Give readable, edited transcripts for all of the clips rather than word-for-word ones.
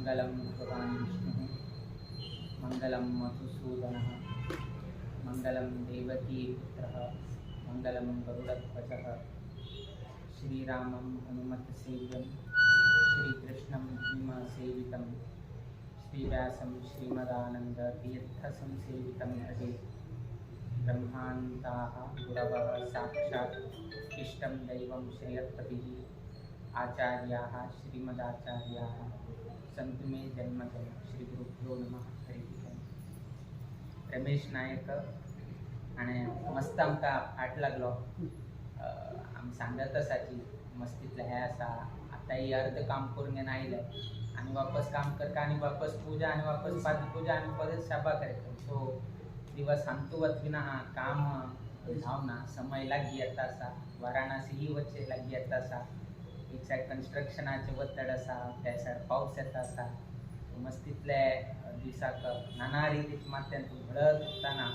मंगलम भगवान विष्णु मंगलम मधुसूदनः मंगलम देवकी पुत्रः मंगलम गरुडध्वजः श्रीरामं हनुमत्सेव्यं श्रीकृष्णं भीमसेवितं श्रीव्यासं श्रीमदानन्दतीर्थसंसेवितं भजे। ब्रह्मान्ताः गुरवः साक्षात् इष्टं दैवं श्रेयःपतिः आचार्याः श्रीमदाचार्याः सन्तु मे जन्मजन्म। श्रीगुरुभ्यो नमः। हरिः ओम। रमेश नायक आणि मस्त आमकां फाट लागलो आमी सांगत आसाची मस्तीतले हे आसा आतां ही अर्ध काम करून घेवन आयले आनी वापस काम करता आनी वापस पूजा आनी वापस पाद पूजा आनी परत सभा कार्यक्रम। सो दिवस सांतू वचविना काम भावना समय लागी येता आसा। वाराणसी ही वच्चे लागी येता आसा। एक सायड कन्स्ट्रक्शनाचे वतड आसा, त्या सायड पावस येता आसा। मस्तीतले दिसाक नाना रितीत माथ्यान घडत आसतना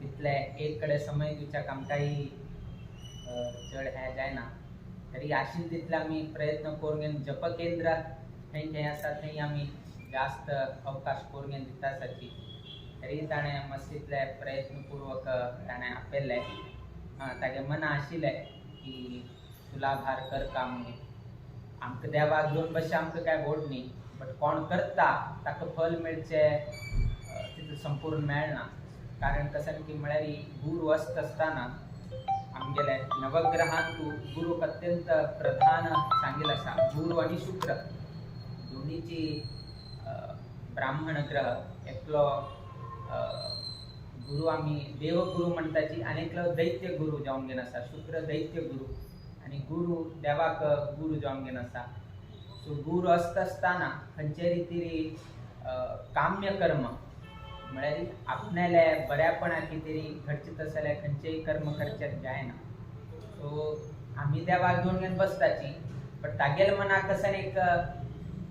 तितले एक कडेन समय दिवच्याक आमकांय चड हे जायना। तरी आशिल्ले तितले आमी प्रयत्न करून घेवन जप केंद्र खंय आसा थंय आमी जास्त अवकाश करून घेवन दिता आसाची। तरी ताणें मस्तीतले प्रयत्नपूर्वक ताणें आपयल्ले तागे मना आशिल्लें की तुलाभार कर काम म्हणून। आमकां देवाक घेवन बसचें आमकां कांय व्हड न्ही, बट कोण करता ताका फल मेळचें तितलें संपूर्ण मेळना। कारण कशें की म्हळ्यार गुरू वस्त आसतना आमगेले नवग्रहांतू गुरूक अत्यंत प्रधान सांगिल्लें आसा। गुरू आनी शुक्र दोनीची ब्राह्मण ग्रह एकलो गुरू आमी देवगुरू म्हणटाची आनी एकलो दैत्य गुरू जावन घेवन आसा। शुक्र दैत्य गुरू आनी गुरू देवाक गुरू जावन घेवन आसा। सो गुरू आसतना खंयचे रितीरी काम्य कर्म म्हळ्यार आपणाले बऱ्यापणा कितें घडचें तसलें खंयचेय कर्म करचें जायना। सो आमी देवाक घेवन घेवन बसताची, बट तागेल्या मनाक कसन एक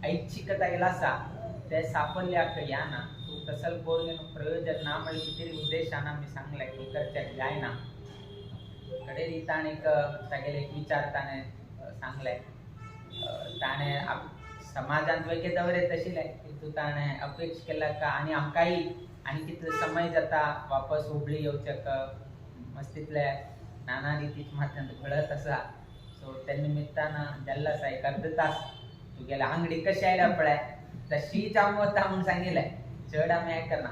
ऐच्छिकता गेला आसा ते साफल्याक येना। सो तसल करून घेवन प्रयोजन ना म्हळ्यार कितें उद्देशान आमी सांगलें की करचें जायना। कडेन ताणें एक तागेले एक विचार ताणें सांगले। ताणें समाजांत वेगळे दवरत आशिल्ले किंतु ताणें अपेक्षा केला का आनी आमकांय आनी कितलो समय जाता वापस हुबळी येवचेक मस्तीतले नाना रितीक माथ्यान घडत आसा। सो त्या निमित्तान जाल्लो आसा एक अर्द तास तुगेले आंगडी कशी आयल्या पळय तशीच आमी वता म्हणून सांगिल्लें। चड आमी हें करना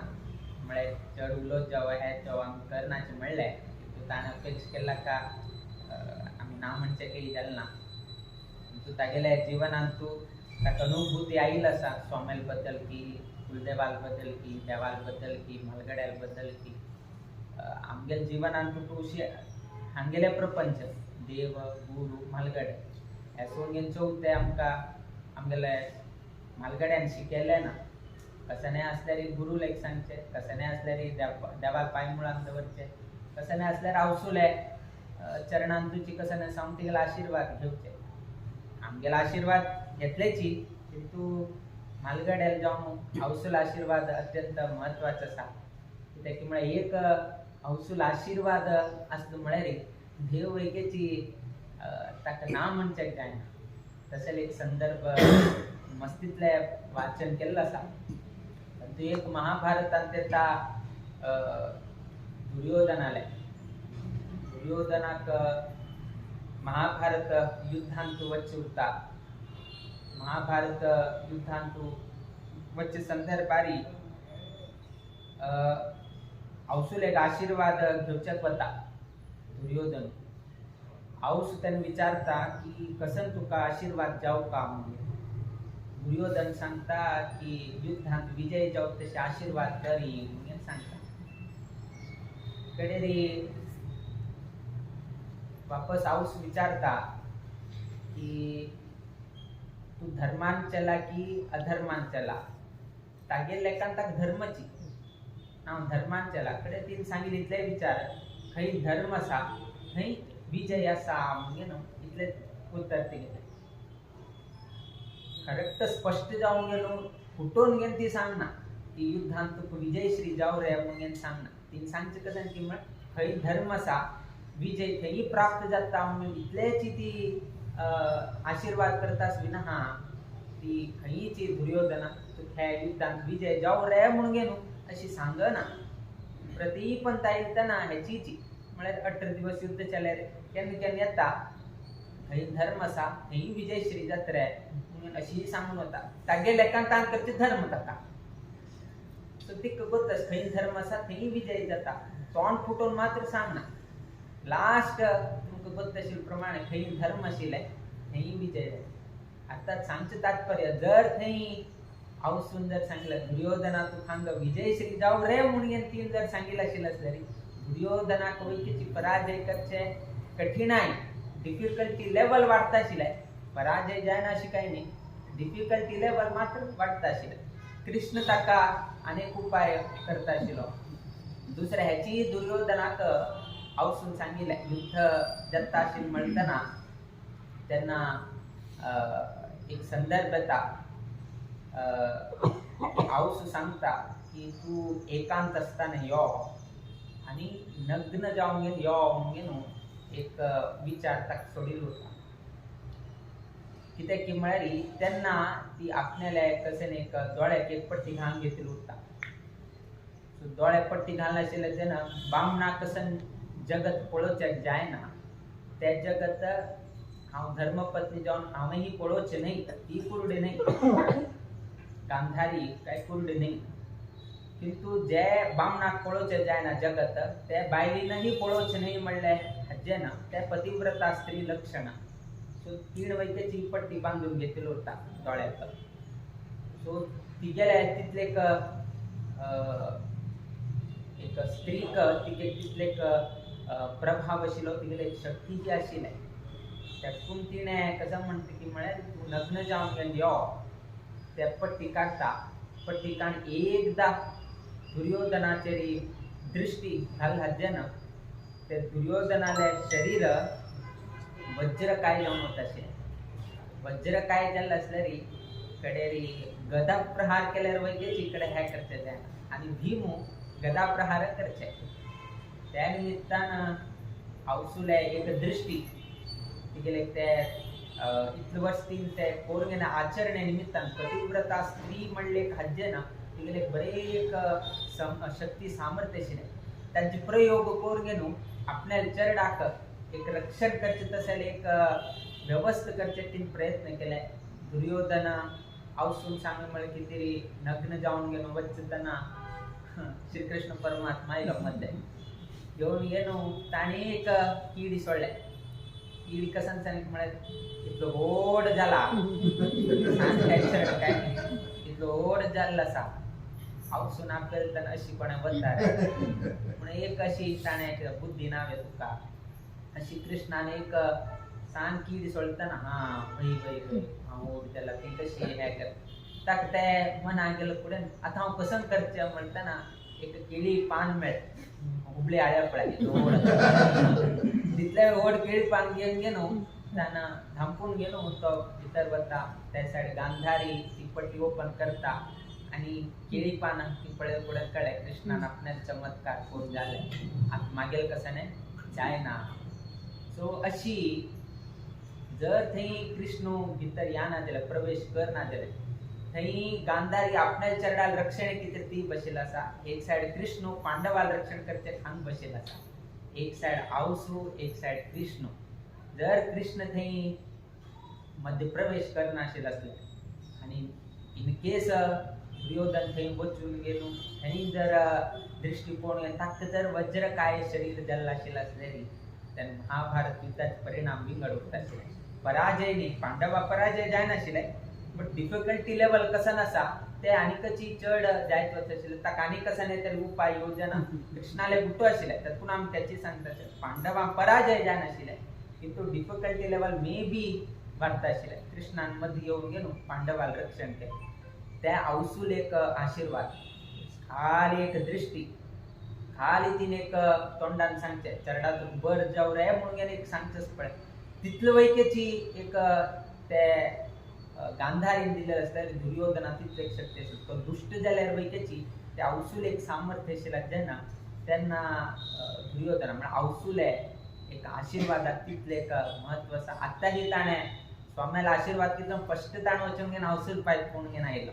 म्हळ्यार चड उलोवप जावं हें जावं आमी करनाचें म्हणलें। किंतु ताणें अपेक्षा केला का आमी ना म्हणचें काही जालें ना। तू तागेले जिवनांतू ताका अनुभूती आयिल्ली आसा स्वामेल बद्दल की कुलदेवाल बद्दल की देवाल बद्दल की म्हालगड्याल बद्दल की आमगेल्या जिवनांतू तुळशी हांगेले प्रपंच देव गुरू म्हालगडे हे सोडून घेवन चवथे आमकां आमगेले म्हालगड्यान शिकयलें ना। कशेंय आसल्यार गुरूक सांगचें, कशेंय आसल्यार देवाक पांयमुळाक दवरचें, कशेंय आसल्यार आवसुले चरणांतूची कशेंय सांगून तिगेलो आशिर्वाद घेवचे। आमगेलो आशिर्वाद घेतलेची किंतु म्हालगड्याल जावं हौसूल आशिर्वाद अत्यंत म्हत्वाचो आसा। कित्याक की म्हळ्यार एक हौसूल आशिर्वाद आसलो म्हळ्यार देव एकेची ताका ना म्हणचें जायना। तसले एक संदर्भ मस्तीतले वाचन केल्लो आसा। तो एक महाभारतांत येता दुर्योधनाक महाभारत युद्धांत वच्चे उरता। महाभारत युद्धांत वच्चे संदर्भारी हौसूल एक आशिर्वाद घेवचेक वता दुर्योधन। हांव तेन्ना विचारता की कसन तुका आशिर्वाद जावं का म्हणून। दुर्योधन सांगता की युद्धांत विजय जावं तशें आशिर्वाद करी म्हणून सांगता। कडेन वापस हांव विचारता की तू धर्मान चला की अधर्मान चला। तागेल्या लेखान ताका धर्मची हांव धर्मान चला। कडेन तिणें सांगिल्लें इतले विचार खंय धर्म आसा थंय विजय आसा म्हणून इतलें उत्तर तेगेलें। करेक्ट स्पश्ट जावन गेलो फुटोवन घेवन ती सांगना की युद्धांत तुका विजयश्री जावं रे म्हणून सांगना। तिणें सांगचें कशें की खंय धर्म आसा विजय थंय प्राप्त जाता म्हणून इतलेची ती आशीर्वाद करता विना ती खंयची दुर्योधना तू ह्या युद्धात विजय जाऊ रे म्हणून गेलो अशी सांग ना प्रती पण ताईतना ह्याची म्हळ्यार 18 दिवस युद्ध चले रे केन्ना येता खंय धर्म आसा खंय विजय श्री जात्रे म्हणून अशी सांगून होता तागे लेखान ताण करचे धर्म ताका सो तिक गोतस खंय धर्म आसा थंय विजय जाता तोंड फुटून मात्र सांग ना लास्ट तुमकां गोतशील प्रमाणे खंय धर्म आशिल्ले थंय विजय जाता अर्थात सांगचे तात्पर्य जर थंय हावसून जर सांगितलं दुर्योधना तू हांग विजय श्री जाऊ रे म्हणून तीन जर सांगितलं आशिल्लें जाल्यार दुर्योधनाक वैकीची पराजय करचे कठीणाई डिफिकल्टी लेवल वाढता आशिल्लें पराजय जायना अशी काही नाही डिफिकल्टी लेवल मात्र वाढता आशिल्लें कृष्ण ताका अनेक उपाय करता आशिल्लो दुसऱ्या ह्याची दुर्योधनाक हावसून सांगिल्लें युद्ध जाता आशिल्लें म्हणटना तेन्ना एक संदर्भ येता हावस सांगता की तू एकांत असताना यो आणि नग्न जावन यो म्हणून एक विचार ताका सोडिल्लो उरता कित्याक की म्हळ्यार तेन्ना ती आपल्याला कशें एक दोळ्याक एक पट्टी घालून घेतिल्ली उरता सो दोळ्याक पट्टी घालना आशिल्ले तेन्ना बामणाक कसन जगत पळोवचें जायना ते जगत हांव धर्मपत्नी जावन हांवेंही पळोवचें न्हय ती कुरडी न्हय गांधारी काय कुरडी न्हय किंतु जे बामणाक पळोवचें जायना जगत ते बायलीनही पळोवचें न्हय म्हणलें हाजें ना ते पतिव्रता स्त्री लक्षणां सो तीन वैकेची पट्टी बांधून घेतिल्ली उरता दोळ्याक सो तिगेले तितले एक स्त्रीक तिगे तितले प्रभाव आशिल्लो तिगेले शक्ती जी आशिल्ले त्यातून तिणें कसं म्हणटा की म्हळ्यार तूं नग्न जावन घेवन यो ते पट्टी काडटा पट्टी काडून एकदा दुर्योधनाचेर दृश्टी घाल हाजें ना ते दुर्योधनाले शरीर वज्रकाय जावन वता आशिल्लें वज्रकाय जाल्लें आसल्यार कडेरी गदा प्रहार केल्यार वैद्यची कडेन हें करचें जायना आनी भिमू गदा प्रहार करचे त्या निमित्तान हावसूले एक दृश्टी तिगेले ते इतले वर्स तीन ते पोरगेन आचरणे निमित्तान पतिव्रता स्त्री म्हणले हाजें ना तिगेले बरे एक शक्ती सामर्थ्य आशिल्लें तांचे प्रयोग पोरगे न्हू आपल्या चरडाक एक रक्षण करचे तशें एक व्यवस्थ करचे तीन प्रयत्न केले दुर्योधन हावसून सांग म्हळ्यार कितें तरी नग्न जावन घेवन वचतना श्री कृष्ण परमात्मा आयलो मध्ये घेवन येनो ताणें एक किडी सोडलें किडी कसन सांग म्हळ्यार इतलो व्हड जाला इतलो व्हड जाल्लो आसा हावसून आपल्याला अशी कोणा वता पूण एक अशी ताणें बुद्धी नावे तुका अशी कृष्णान एक सान किडी सोडतना हय हय हय हांव व्हड जाला ती कशी हें कर ताका ते मनाक गेलो फुडें आतां हांव कसं करचें म्हणटना एक केळी पान मेळ्ळें हुबळी आळ्या पळय तितले व्हड केळी पान घेवन गेलो ताना धांपून गेलो तो भितर वता त्या सायड गांधारी ती पट्टी ओपन करता आणि केळी पानां ती पळय फुडें कळ्ळें कृष्णान आपल्यान चमत्कार करून जाले आतां मागेल कसं न्हय जायना सो अशी जर थंय कृष्ण भितर येना जाल्यार प्रवेश करना जाल्यार थंय गांधारी आपल्या चरडाल रक्षण कितें ती बसयला आसा एक सायड कृष्ण पांडवाल रक्षण करचे हांग बसयला आसा एक सायड हावसू एक सायड कृष्ण जर कृष्ण थंय मध्य प्रवेश करना आशिल्लो आसल्यार आनी इन केस दुर्योधन थंय वचून गेलो थंय जर दृश्टीकोन ताका जर वज्रकाय शरीर जाल्लो आशिल्लो आसल्यार तेन्ना महाभारत युद्धाचे परिणाम विंगड उरता आशिल्ले पराजय न्ही पांडवा पराजय जायनाशिल्ले बट डिफिकल्टी लेवल कसं नसा ते आनीकची चड जायत वच आशिल्ले ताका आनी कसं तरी उपाय योजना कृष्णाले गुटू आशिल्ले तातूंत आमी त्याची सांगता पांडवां पराजय जायनाशिल्ले किंतु डिफिकल्टी लेवल मे बी वाडता आशिल्ले कृष्णान मदीं येवन गेलो पांडवाल रक्षण केलें त्या हावसूल एक आशिर्वाद खाली एक दृश्टी खाली तीन एक तोंडान सांगचे चरडातून बर जाव रे म्हणून एक सांगचेच पळय तितले वैकेची एक ते गांधारीन दिलेलं आसल्यार दुर्योधना तितले एक शक्ती आशिल्ली तो दुष्ट जाल्यार वैकेची त्या हावसूल एक सामर्थ्य आशिल्लें जेन्ना तेन्ना दुर्योधना म्हळ्यार हावसूले एक आशिर्वादाक तितले एक म्हत्व आसा आतांही ताणें स्वाम्याला आशीर्वाद कितलो फस्ट ताण वचून घेऊन हौसूल पायत कोण घेऊन आयलो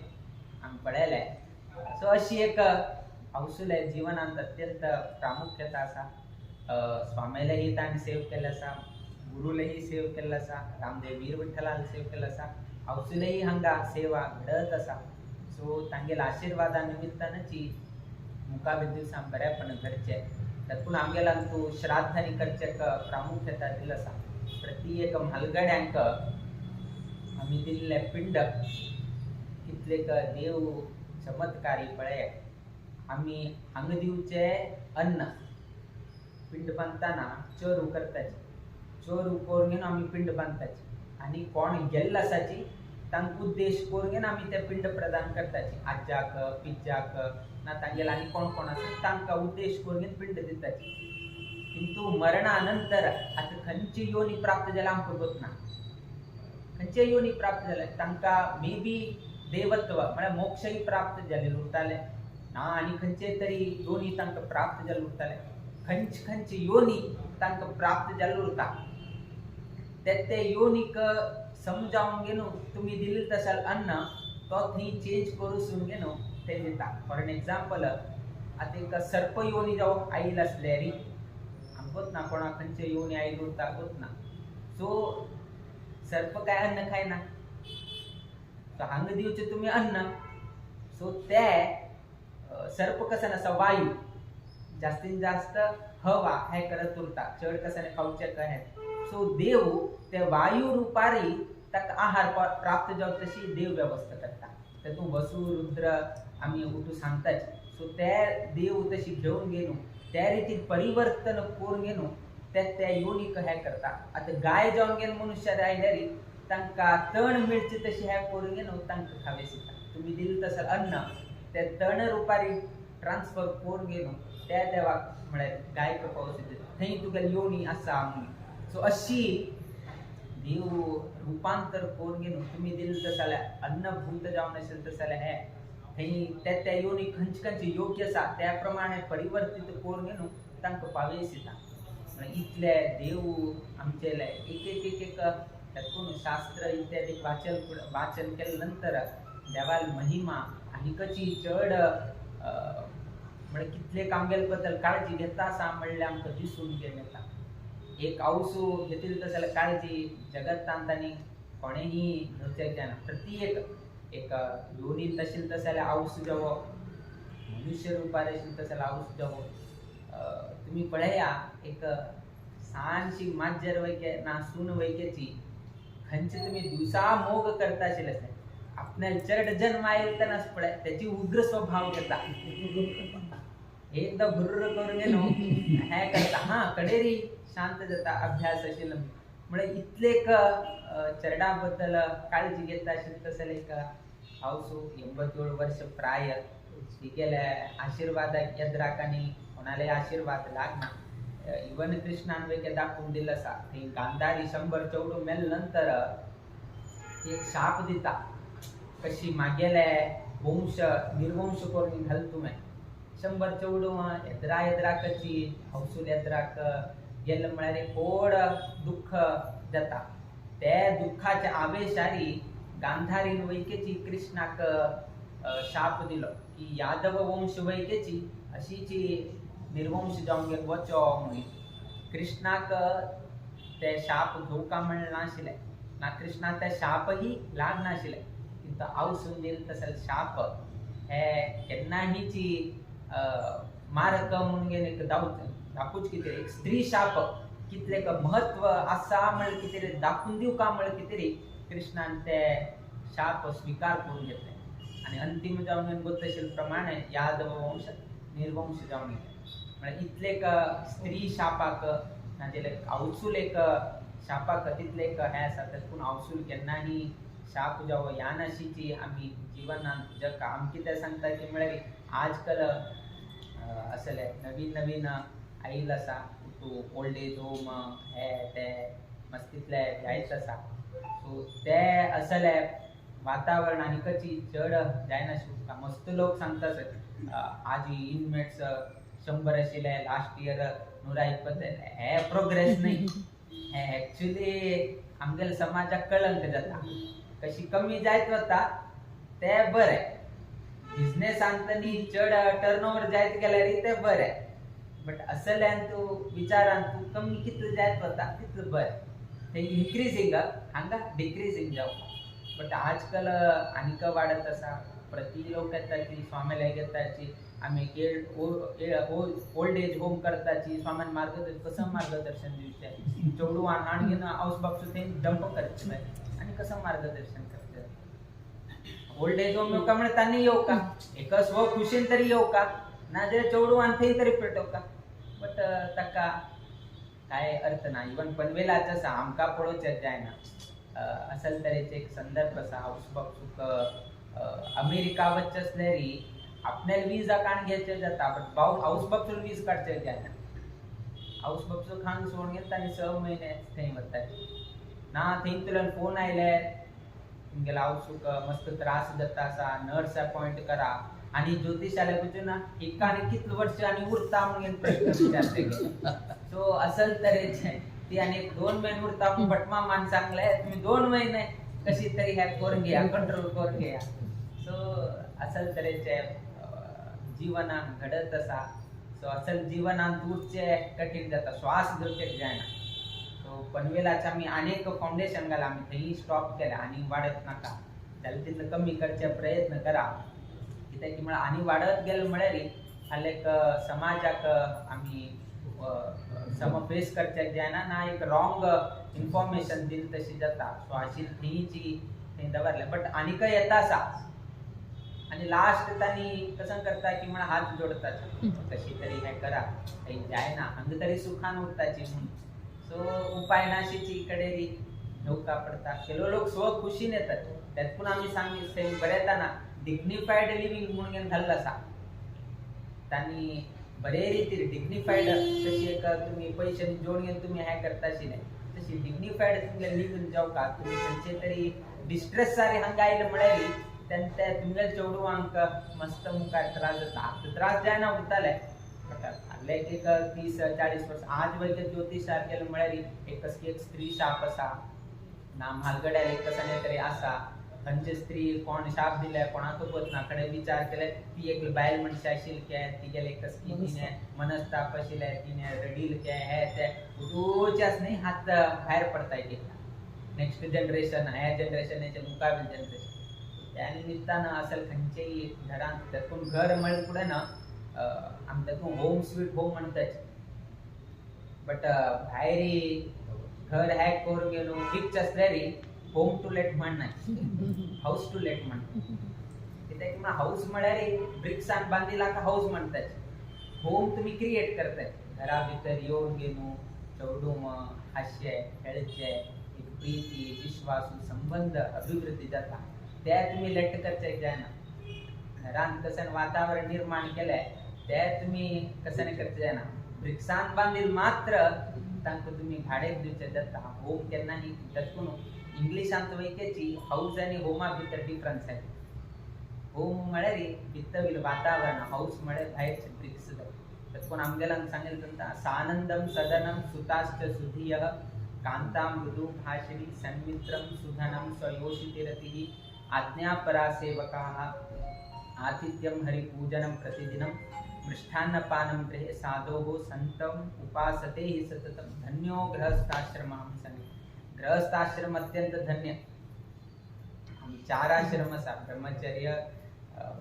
आम्ही पळयले. सो अशी एक हौसूल आहे जीवनांत अत्यंत प्रामुख्यता असा. स्वाम्यालाही ताण सेव केलं असा, गुरुलाही सेव केलं असा, रामदेव वीर विठ्ठलाला सेव केलं असा, हौसूलही हंगा सेवा घडत असा. सो तांगेल आशीर्वादा निमित्तानची मुकाबे दिवसा बऱ्यापण घडचे. त्यातून आमगेला तू श्राद्धानी करचेक प्रामुख्यता दिलं असा. प्रति एक म्हालगड्यांक आम्ही दिलेले पिंड कितलेक देव चमत्कारी पळय. आम्ही हांग दिवचे अन्न पिंड बांधताना चोरू करताची, चोरू करून आम्ही पिंड बांधताची आणि कोण गेल्ला असाची तांक उद्देश करून आम्ही ते पिंड प्रदान करताची. आज्याक पिज्जाक ना तांगेला आणि कोण कोण असं तांका उद्देश करून पिंड दिताची. किंतु मरणानंतर आता खंयची योनी प्राप्त जाला आमकां गोतना, खंयचे योनी प्राप्त जाले तांका मे बी देवत्व म्हळ्यार मोक्षही प्राप्त झाले उरताले ना, आणि खंयचे तरी योनी तांकां प्राप्त जाले उरताले. खंयची योनी तांकां प्राप्त जाले उरता ते योनीक समजावून घेऊन तुम्ही दिलेलं तसाल अन्न तो थंय चेंज करून घेऊन ते दिता. फॉर एन एक्झाम्पल आता एक सर्प योनी जावं आईल असल्यारी आमकोच ना कोणा खंयचे योनी आईल उरता गोत ना. सो सर्प काय अन्न खायना, सो हांग दिवचे तुम्ही अन्न. सो ते सर्प कसं नसा वायू जास्तीत जास्त हवा हे करत उरता, चढ कसं खाऊचे काय. सो देव ते वायू रुपारी ताका आहार प्राप्त जाव तशी देव व्यवस्था करता. तेतून वसु रुद्र आम्ही उठू सांगताच. सो ते देव तशी घेऊन गेलो त्या रीती परिवर्तन करून गेलो त्या योनीक हे करता. आता गाय जाऊन गेलो मनुष्य राहिल्यारी तांका तण मिळचे तशी हे करून गेलो तांका खावे शिका. तुम्ही दिलं तसं अन्न ते तण रुपारी ट्रान्सफर करून गेलो त्या देवाक म्हळ्यार गायक पावस थंय तुका योनी आसा म्हणून. सो अशी देव रूपांतर करून घेऊन तुम्ही दिलं तसं अन्न भूत जाऊन असेल तसं हे थंय त्या योनी खंयची योग्य आसा त्याप्रमाणे परिवर्तित करून घेऊन तांकां पावेस येता. इतले देव आमचेले एक त्यातून शास्त्र इत्यादी वाचन केल्या नंतर देवाल महिमा आणि कशी चढ म्हणजे कितले कामगेल बद्दल काळजी घेता असा म्हणले आमकां दिसून येता. एक औसू घेतली तसं काळजी जगत तांतानी कोणेही घेवचें जायना. प्रति एक योनी तशील तसं औसू जावो, मनुष्य रुपार आशिल्लो तसं औसू जावो. तुम्ही पळया एक सानशी माजर वैके ना सून वैकेची खंयची तुम्ही दिवसा मोग करता आशिल्ले आपल्याला चढ जन्म आयल तेन्नाच पळय त्याची उग्र स्वभाव घेता. एकदा भुर्र करून गेलो हे करता हा कडेरी शांत जाता अभ्यास असेल म्हणजे इतले एक चरडा बद्दल काळजी घेता असेल तसं एक हावसू 87 वर्ष प्राय गेले आशीर्वाद यद्राकानी कोणाला आशीर्वाद लागना. इवन कृष्णान वेके दाखवून दिलं असा गांधारी 114 मेल नंतर एक शाप दिता कशी मागेले वंश निर्वंश करून घाल तुम्ही 114 यद्राकची हौसूल यद्राक गेलं म्हळ्यार कोड दुःख जाता. त्या दुःखाच्या आवेशारी गांधारीन वैकेची कृष्णाक शाप दिलो की यादव वंश वैकेची अशीची निर्वंश जाऊन गेल वचो म्हणून. कृष्णाक ते शाप धोका म्हणलं नाशिले ना, कृष्णाक त्या शापही लाग नाशिले. किंतु आवसून दिल तसं शाप हे केन्नाहीची मारक म्हणून गेले दाखवूच किती एक स्त्री शाप कितले महत्व असा म्हण किती दाखवून देऊ का म्हण किती कृष्णान ते शाप स्वीकार करून घेतले आणि अंतिम जाऊन गोतशील प्रमाणे यादव वंश निर्वंश जाऊन म्हणजे इतले स्त्री शापाक नाजेले अवसूल एक शापाक तितले एक हे आसा त्यातून अवसूल केन्नाही शाप जावो ह्या नाशीची आम्ही जीवनात जग आम कितें सांगता की म्हळ्यार आजकाल असले नवीन आईल आसा तू ओल्ड एज होम हे ते मस्तीतले जायत आसा. सो ते असले वातावरण आणि कशी चढ जायना. मस्त लोक सांगतात आज इनमेट्स 100 आशिल्ले लास्ट इयर 120 हे प्रोग्रेस नाही. हे ॲक्च्युली आमगेल समाजाक कळंक जाता कशी कमी जायत वता ते बरें बिझनेस आणतनी चड टर्नओव्हर जायत गेल्यार ते बरें बट असल्यान तूं विचारान तूं कमी कितले जायत वता तितलें बरें ते इन्क्रीजिंग हांगा डिक्रीजिंग जावपाक बट आजकाल आनीक वाडत आसा प्रति लोक येताची स्वामीला घेताची आम्ही ओल्ड एज होम करताची स्वामीन मार्गदर्शन कसं मार्गदर्शन दिवचे चेवडू हाण घेऊन हाऊस बापसो ते डंप करचे आणि कसं मार्गदर्शन करते ओल्ड एज होम येवका म्हणजे तांणी येवका एक स्व खुशीन तरी येवका ना जाल्यार चेवडू हाण थंय तरी पेटोवका बट ताका काय अर्थ ना इवन पनवेलाच आसा आमकां पळोवचें जायना असल तरेचे एक संदर्भ आसा हाऊस बापसूक अमेरिका वचचे असल्यारी आपल्याला वीजा काण घ्यायचे जाता बट हाऊस बापसून वीज काढचे जायना हाऊस बापसूक हांग सोडून घेता आनी 6 महिने थंय वताचे ना थंयतल्यान फोन आयले तुमगेल्या हाऊसूक मस्त त्रास जाता आसा नर्स अपॉइंट करा आणि ज्योतिषालय वचून ना एका आनी कितले वर्ष आनी उरता म्हणून प्रश्न विचारते सो असल तरेचे ती आनी 2 महिने उरता भटमा मान सांगले तुम्ही 2 महिने कशी तरी हे करून घ्या कंट्रोल करून घ्या सो असल तरेचे जीवनात घडत आसा सो असल जीवनात उरचे कठीण जाता श्वास घेवचे जायना सो पनवेलाचे आमी अनेक फाउंडेशन घाला आमी थंय स्टॉप केला आनी वाडत नाका जाल्यार तितले कमी करचे प्रयत्न करा कित्याक की म्हळ्यार आनी वाडत गेले म्हळ्यार हाल एक समाजाक आमी सम फेस करचे जायना ना एक रॉंग इन्फॉर्मेशन दिली तशी जाता सो अशी थंयची थंय दवरले बट आनीक येता आसा आणि लास्ट तांणी कसं करता की मला हात जोडतात कशी तरी हे करा काही जायना हांगा तरी सुखान उरताची म्हणून सो उपाय नाशीची कडेरी येवका पडता केलो लोक स्व खुशीन येतात त्यात पण आम्ही सांगितले बरें येताना डिग्निफाईड लिव्हिंग म्हणून घाल्ला आसा तांणी बरे रितीन डिग्निफाईड तशी एक तुम्ही पैसे जोडून घेऊन तुम्ही हे करताशी नाही तशी डिग्निफाईड तुमगे लिव्हिंग जावका तुम्ही खंयचे तरी डिस्ट्रेस सारे हांगा आयले म्हळ्यार त्यांच्या तुमगे चेवडू अंक मस्त मुखार त्रास जाता त्रास जायना उरताले हाडले एक 30-40 वर्ष आज वैद्य ज्योतिषार गेले म्हळ्यार एक स्त्री शाप आसा ना म्हालगड्यार एक कसाने तरी आसा खंयचे स्त्री कोण शाप दिले कोणाक खबर ना कडे विचार केले ती एक बायल मनशां आशिल्ली के तिगेले एकच की तिने मनस्ताप आशिल्ले तिने रडील के हे ते उठोवचेच न्ही हात भायर पडताय ते नेक्स्ट जनरेशन ह्या जनरेशनाचे मुकाबील जनरेशन त्या निमित्तानं असल खंयचेय घरांत त्यातून घर म्हळ्यार फुडें ना आमी तातूंत होम स्वीट होम म्हणटात बट भायर घर हॅक करून गेलो फिक्स असल्यार होम टू लेट म्हणना हाऊस टू लेट म्हणटा कित्याक की हाऊस म्हळ्यार ब्रिक्सान बांदिला का हाऊस म्हणटात होम तुम्ही क्रिएट करताय घरा भितर येवन गेलो चेवडूम हास्य खेळचे एक प्रीती विश्वासू संबंध अभिवृद्धी जाता ते तुम्ही लेट करचे जायना घरांत कसन वातावरण निर्माण केले ते तुम्ही कसन करचे जायना ब्रिक्सान बांदील मात्र तांकां तुम्ही भाडेक दिवचे जाता होम केन्नाही तातून इंग्लिशांत वैकेची हाऊस आणि होमा भितर डिफरन्स आहे होम म्हळ्यार भितर वातावरण हाऊस म्हळ्यार भायरचे ब्रिक्स तातून आमगेलांक सांगेल तंता सानंदम सदनम सुताश्च सुधियः कांता मृदु भाषिणी सन्मित्रम सुधनम स्वयोषितिरतिः आज्ञापरा सेवकाः आतिथ्यम हरिपूजनम प्रतिदिनम मृष्टान्नपानं गृहे साधोः संतम उपासते हि सततम धन्यो गृहस्थाश्रमः सन्ति गृहस्थाश्रम अत्यंत धन्य आम्ही 4 आश्रम असा ब्रह्मचर्य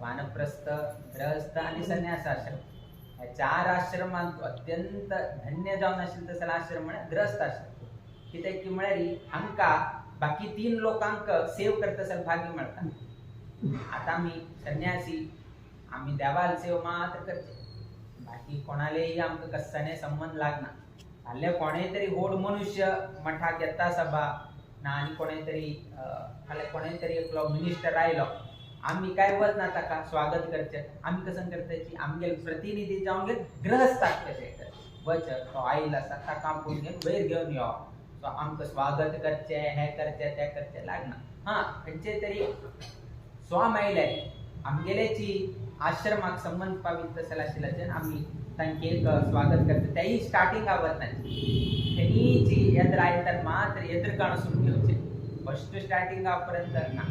वानप्रस्थ गृहस्थ आणि संन्यासाश्रम ह्या 4 आश्रमांत अत्यंत धन्य जावन आशिल्लो तसलो आश्रम म्हळ्यार गृहस्थाश्रम कित्याक की म्हळ्यार हांकां बाकी 3 लोकांक सेव करता भाग्य मेळटा आता आमी संन्यासी आमी देवाल सेव मात्र करचे बाकी कोणालेही आमकां कसल्याने संबंध लागना हाले कोणेय तरी व्हड मनुष्य मठाक येता सभा ना आनी कोणेय तरी हाले कोणेय तरी एकलो मिनिस्टर आयलो आमी काय वचना ताका स्वागत करचे आमी कसन करताची आमगे प्रतिनिधी जावन घेवन गृहस्थाक कशें वच तो आयला आसा ताका आपूण घेवन वयर घेवन यो सो आमकां स्वागत करचे हे करचे ते करचे लागना हां खंयचे तरी स्वाम आयले आमगेलेची आश्रमाक संबंध पावित तसले आशिल्ल्याच्यान आमी तांचे एक स्वागत करते त्याही स्टार्टिंग आवत नाही त्यांनी येद्र आयतार मात्र येद्र काणसून घेवचे फर्स्ट स्टार्टिंग पर्यंत ना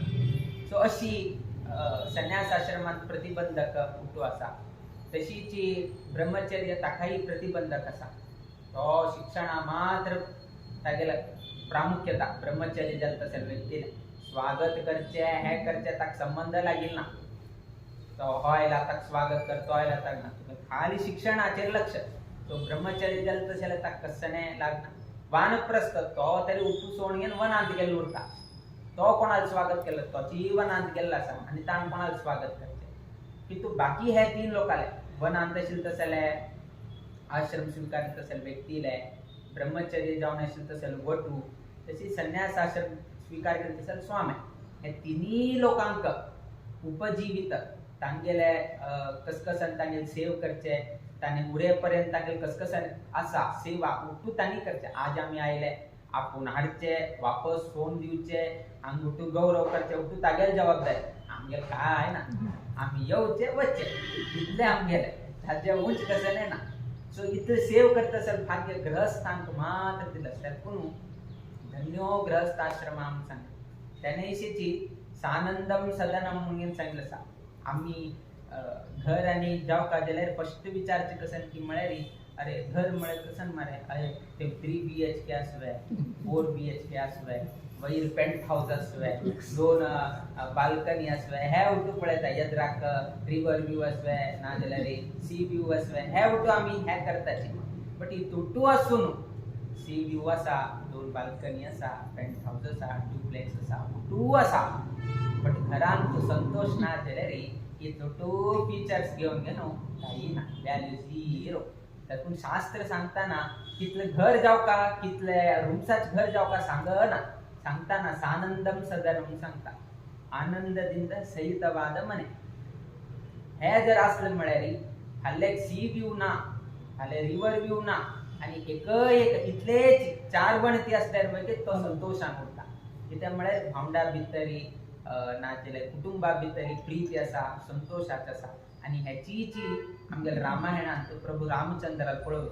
सो अशी संन्यास आश्रमात प्रतिबंधक उठू असा तशीची ब्रह्मचर्य ताकाही प्रतिबंधक असा तो शिक्षणा मात्र तागेला प्रामुख्यता ब्रह्मचर्य जल तसेल व्यक्तीला स्वागत करचे हे करचे ताक संबंध लागील ना तो होयला ताक स्वागत करतो होयला ताक ना तुम्ही खाली शिक्षणाचेर लक्ष तो ब्रह्मचर्य जल तसेल ताक कसने लागना वानप्रस्थ तो तरी उठू सोडून वनांत गेलो उरता तो कोणाला स्वागत केलं तोची वनांत गेल्ला असा आणि ताण कोणाला स्वागत करचे की तू बाकी हे तीन लोकाले वनांत असेल तसेले आश्रम स्वीकार तसेल व्यक्तीले ब्रह्मचर्य जाऊन असेल तसेल वटू तशी संन्यास आश्रम स्वीकार केले तसेल स्वामी हे तिन्ही लोकांक उपजीवित तांगेले कसकसन तांगेल सेव करचे ताने उरेपर्यंत तांगेल कसकसन असा सेवा उठू तांनी करचे आज आम्ही आयले आपण हाडचे वापस फोन दिवचे आंग उठू गौरव करचे उठू तागेल जबाबदारी आमगेल काय ना आम्ही येऊचे वच्चे इतले आमगेले ताजे उंच कसं नाही ना सो इतले सेव करत असेल भाग्य ग्रहस्थांक मात्र दिलं त्यातून धन्यो ग्रहस्थ आश्रम आम सांग त्यानेशीची सानंदम सदनम म्हणून सांगितलं सा आम्ही घर आणि जाव का जाल्यार फर्स्ट विचारचे कसन की म्हळ्यार अरे घर म्हळ्यार कसन मारे अरे ते 3 BHK आसवे 4 BHK आसवे वयर पेंट हाऊस आसवे 2 बाल्कनी आसवे हे उठू पळयता येद्राक रिवर व्यू आसवे ना जाल्यार सी व्यू आसवे हे उठू आम्ही हे करताची बट ही तुटू आसून सी व्यू आसा 2 बाल्कनी आसा पेंट हाऊस आसा डुप्लेक्स आसा उठू आसा बट घरान तू संतोष ना जाल्यार ही तुटू फीचर्स घेऊन घेनो काही ना व्हॅल्यू झिरो त्यातून शास्त्र सांगताना कितले घर जाव का कितले रूम्साच घर जाव का सांगताना सानंदम सदनम सांगता आनंदದಿಂದ सहितवाद मने हे जर असलं म्हळ्यार हाले सी व्यू ना हाले रिवर व्यू ना आणि एक इतलेच 4 गणती असल्यार मागीर तो संतोषान उरता कित्याक म्हळ्यार भावंडा भितरी नाचले कुटुंबा भितरी प्रीती आसा संतोषाच आसा आणि ह्याची आमगेल रामायणात प्रभू रामचंद्राक पळय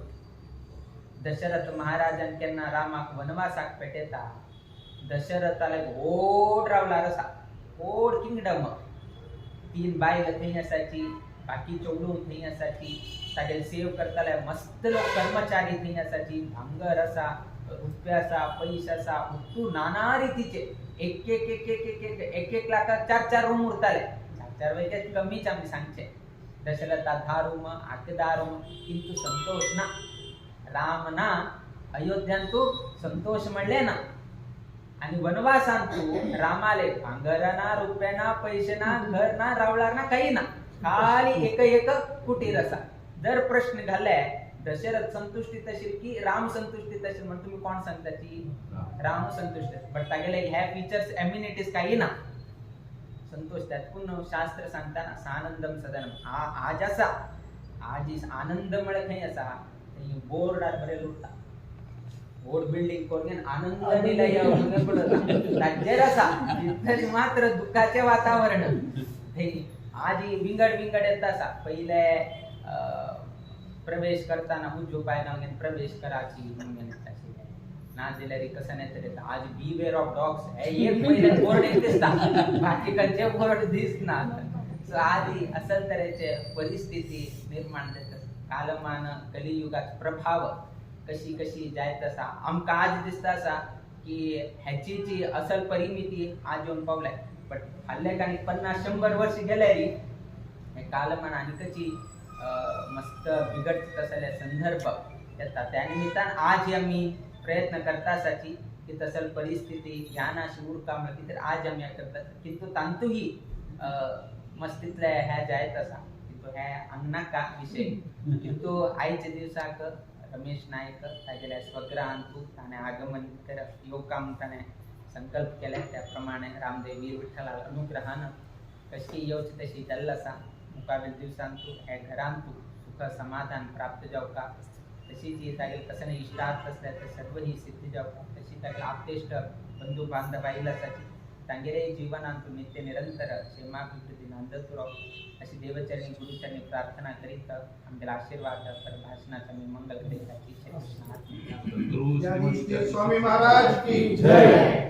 दशरथ महाराजान केन्ना रामाक वनवासाक पेटयता दशरथाला व्हड रावलार आसा व्हड किंगडम 3 बायल थंय आसाची बाकी चौडू थंय आसाची तागेल सेव करताले मस्त लोक कर्मचारी थंय आसाची भांगर आसा रुपये आसा पैसे आसा उठू नाना रितीचे एक लाखाक 4 रूम उरताले 4 वैके कमीच आमी सांगचे दशरथा 10 रूम 10 रूम किंतु संतोष ना राम ना अयोध्यान तू संतोष म्हणले ना आणि वनवासान तू रामाले भांगर ना रुपये ना पैसे ना घर ना रावळार ना काही ना खाली एक कुटीर असा जर प्रश्न घाले दशरथ संतुष्टीत असेल की राम संतुष्टीत असेल म्हणून तुम्ही कोण सांगता की राम संतुष्ट बट तागेले ह्या फीचर्स एम्युनिटीज काही ना संतोष त्यातून शास्त्र सांगताना सानंदम सदनम आज असा आज आनंद म्हळे खंय असा बोर्डार बरेल उरता बोर्ड बिल्डिंग करून आनंद निलय राज्यर असा तरी मात्र दुःखाचे वातावरण आज विंगड येत असा पहिले प्रवेश करताना उजो पायना प्रवेश कराची ना जाल्यार कसं नाही तर आज बीवेअर ऑफ डॉग्स हे एक पहिले बोर्ड दिसता बाकी खंयचे बोर्ड दिसना सो आज असल तरेचे परिस्थिती निर्माण जाता कालमान कलियुगाचा प्रभाव कशी जायत आसा आमकां आज दिसता आसा की ह्याची जी असल परिमिती आज येवन पावलाय बट फाटल्या काणी 50-100 वर्ष गेल्यारी हे कालमान आनी कशी मस्त बिगडत असले संदर्भ येता त्या निमित्तान आज आम्ही प्रयत्न करता आसाची की तसल परिस्थिती ह्या नाशी उरका म्हळ्यार कितें आज आमी करतात किंतु तांतूही मस्तीतले हे जायत आसा किंतु हे अंगनाका विषय किंतु आयच्या दिवसाक रमेश नायक तागेल्या स्वग्रहांतू ताणें आगमन करप योगकाम ताणें संकल्प केले त्या प्रमाणे रामदेव वीर विठ्ठला अनुग्रहान कशी येवची तशी जाल्ली आसा मुखावेल दिवसांतू हे घरांतू सुख समाधान प्राप्त जावका तशी जी तागेल कसं इष्टार्थ असल्या तर सर्व ही सिद्धी जावका तशी तागेल आपतेष्ट बंधू बांधव आयिल्ले आसाची तांगेरे जीवनांतून नित्य निरंतर क्षेमा कृती नांदतुराव अशी देवचरणी गुरुचरणी प्रार्थना करीत आमच्या आशीर्वाद पर भाषणाचा मी मंगल करीताची श्री स्वामी महाराज की जय.